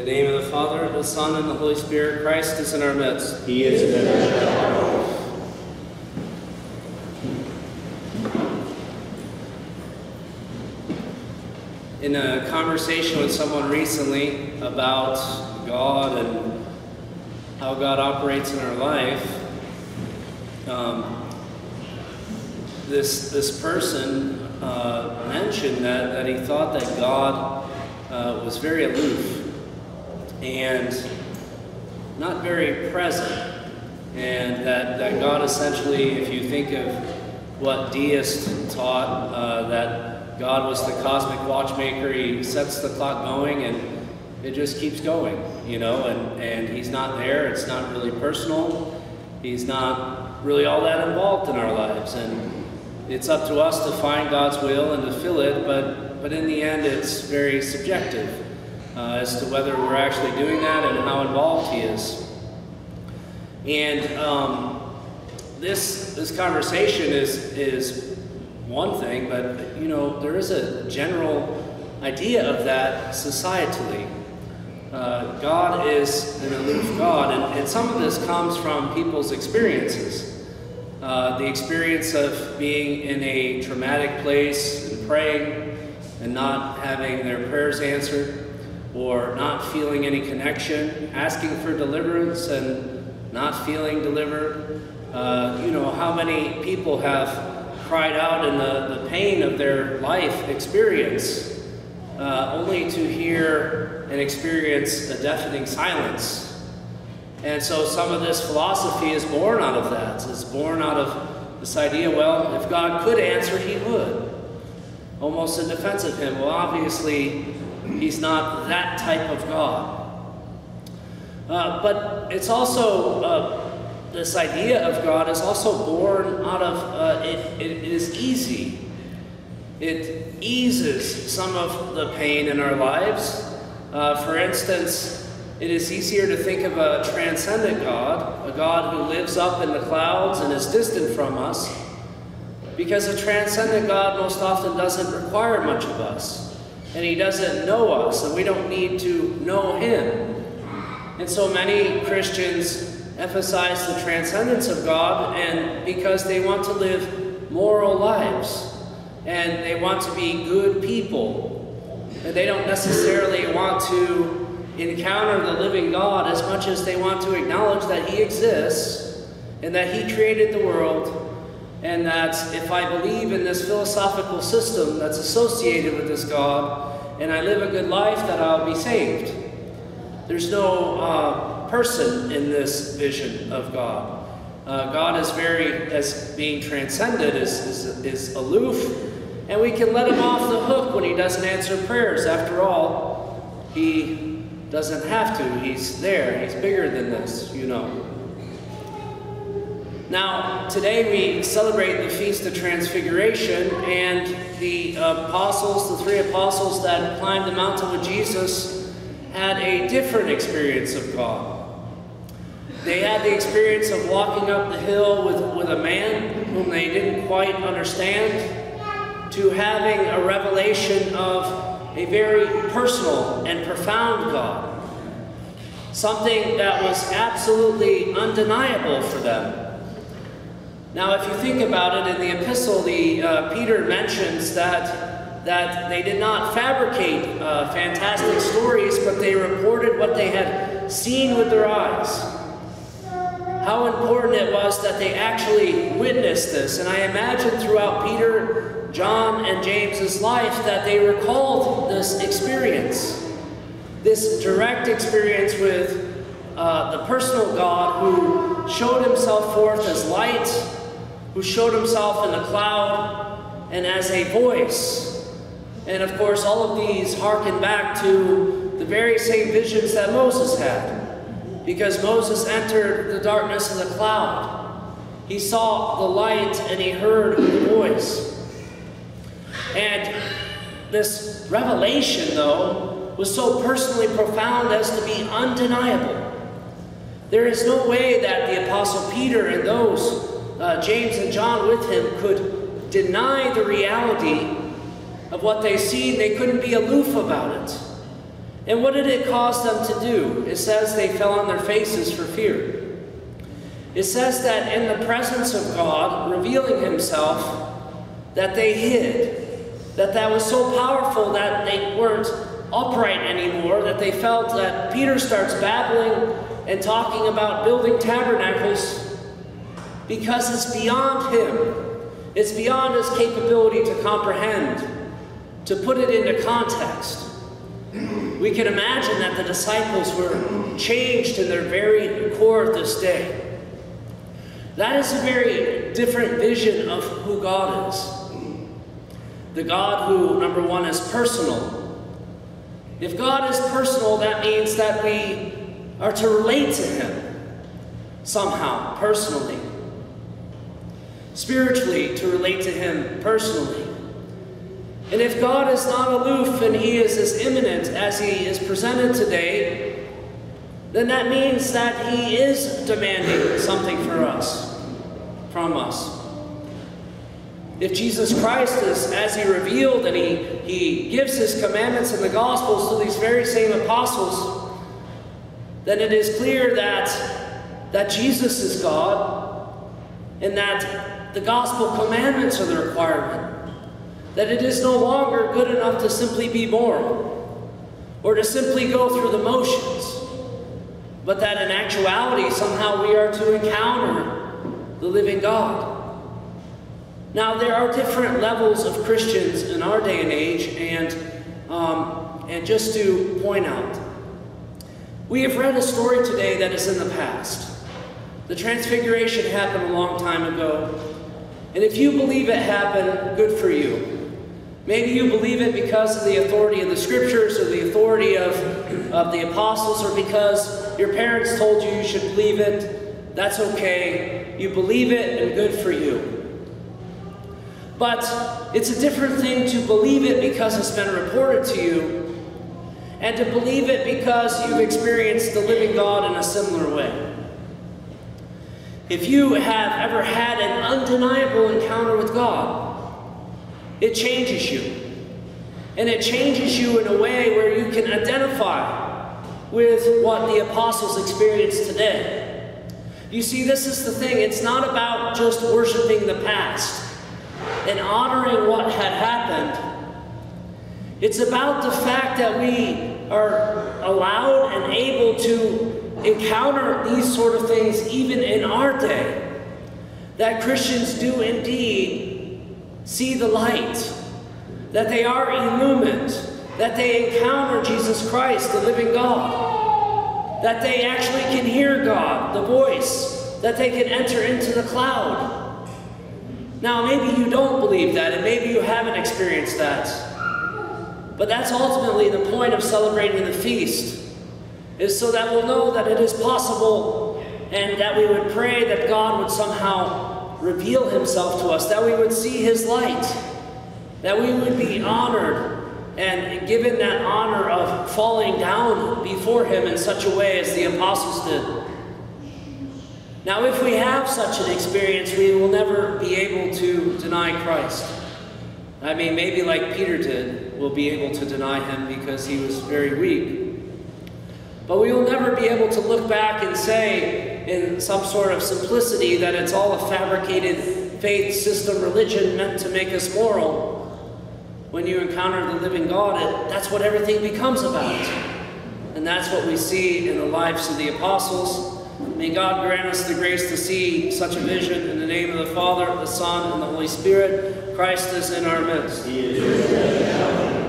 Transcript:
In the name of the Father, the Son, and the Holy Spirit, Christ is in our midst. He is in our midst. In a conversation with someone recently about God and how God operates in our life, this person mentioned that he thought that God was very aloof and not very present, and that God essentially, if you think of what deists taught, that God was the cosmic watchmaker. He sets the clock going and it just keeps going, you know, and he's not there. It's not really personal. He's not really all that involved in our lives, and it's up to us to find God's will and to fill it, but in the end it's very subjective as to whether we're actually doing that and how involved he is. And this conversation is one thing, but you know, there is a general idea of that societally. God is an aloof God, and some of this comes from people's experiences. The experience of being in a traumatic place and praying and not having their prayers answered, or not feeling any connection, asking for deliverance and not feeling delivered. You know, how many people have cried out in the pain of their life experience, only to hear and experience a deafening silence. And so some of this philosophy is born out of that. It's born out of this idea, well, if God could answer, he would. Almost in defense of him. Well, obviously, he's not that type of God. But it's also, this idea of God is also born out of, it is easy. It eases some of the pain in our lives. For instance, it is easier to think of a transcendent God, a God who lives up in the clouds and is distant from us, because a transcendent God most often doesn't require much of us, and he doesn't know us, and we don't need to know him. And so many Christians emphasize the transcendence of God, and because they want to live moral lives, and they want to be good people, and they don't necessarily want to encounter the living God as much as they want to acknowledge that he exists, and that he created the world, and that if I believe in this philosophical system that's associated with this God, and I live a good life, that I'll be saved. There's no person in this vision of God. God is as being transcendent, is aloof, and we can let him off the hook when he doesn't answer prayers. After all, he doesn't have to. He's there. He's bigger than this, you know. Now, today we celebrate the Feast of Transfiguration, and the apostles, the three apostles that climbed the mountain with Jesus, had a different experience of God. They had the experience of walking up the hill with a man whom they didn't quite understand, to having a revelation of a very personal and profound God. Something that was absolutely undeniable for them. Now, if you think about it, in the epistle, Peter mentions that they did not fabricate fantastic stories, but they reported what they had seen with their eyes. How important it was that they actually witnessed this. And I imagine throughout Peter, John, and James's life that they recalled this experience. This direct experience with the personal God who showed himself forth as light, who showed himself in the cloud and as a voice. And of course, all of these harken back to the very same visions that Moses had, because Moses entered the darkness of the cloud. He saw the light and he heard the voice. And this revelation, though, was so personally profound as to be undeniable. There is no way that the Apostle Peter and those James and John with him could deny the reality of what they see. They couldn't be aloof about it. And what did it cause them to do? It says they fell on their faces for fear. It says that in the presence of God, revealing himself, that they hid. That was so powerful that they weren't upright anymore, that they felt that Peter starts babbling and talking about building tabernacles because it's beyond him. It's beyond his capability to comprehend, to put it into context. We can imagine that the disciples were changed in their very core this day. That is a very different vision of who God is. The God who, number one, is personal. If God is personal, that means that we are to relate to him somehow, personally. Spiritually, to relate to him personally. And if God is not aloof and he is as immanent as he is presented today, then that means that he is demanding something from us. If Jesus Christ is as he revealed and he gives his commandments in the Gospels to these very same apostles, then it is clear that Jesus is God and that the Gospel commandments are the requirement. That it is no longer good enough to simply be moral or to simply go through the motions, but that in actuality somehow we are to encounter the living God. Now, there are different levels of Christians in our day and age, and just to point out, we have read a story today that is in the past. The Transfiguration happened a long time ago, and if you believe it happened, good for you. Maybe you believe it because of the authority of the Scriptures or the authority of the apostles, or because your parents told you you should believe it. That's okay. You believe it, and good for you. But it's a different thing to believe it because it's been reported to you, and to believe it because you've experienced the living God in a similar way. If you have ever had an undeniable encounter with God, it changes you. And it changes you in a way where you can identify with what the apostles experienced today. You see, this is the thing. It's not about just worshiping the past and honoring what had happened. It's about the fact that we are allowed and able to encounter these sort of things even in our day. That Christians do indeed see the light, that they are illumined, that they encounter Jesus Christ, the living God, that they actually can hear God, the voice, that they can enter into the cloud. Now, maybe you don't believe that, and maybe you haven't experienced that, but that's ultimately the point of celebrating the feast, is so that we'll know that it is possible, and that we would pray that God would somehow reveal himself to us, that we would see his light, that we would be honored and given that honor of falling down before him in such a way as the apostles did. Now, if we have such an experience, we will never be able to deny Christ. I mean, maybe like Peter did, we'll be able to deny him because he was very weak. But we will never be able to look back and say, in some sort of simplicity, that it's all a fabricated faith system religion meant to make us moral. When you encounter the living God, that's what everything becomes about. And that's what we see in the lives of the apostles. May God grant us the grace to see such a vision. In the name of the Father, the Son, and the Holy Spirit. Christ is in our midst. He is risen.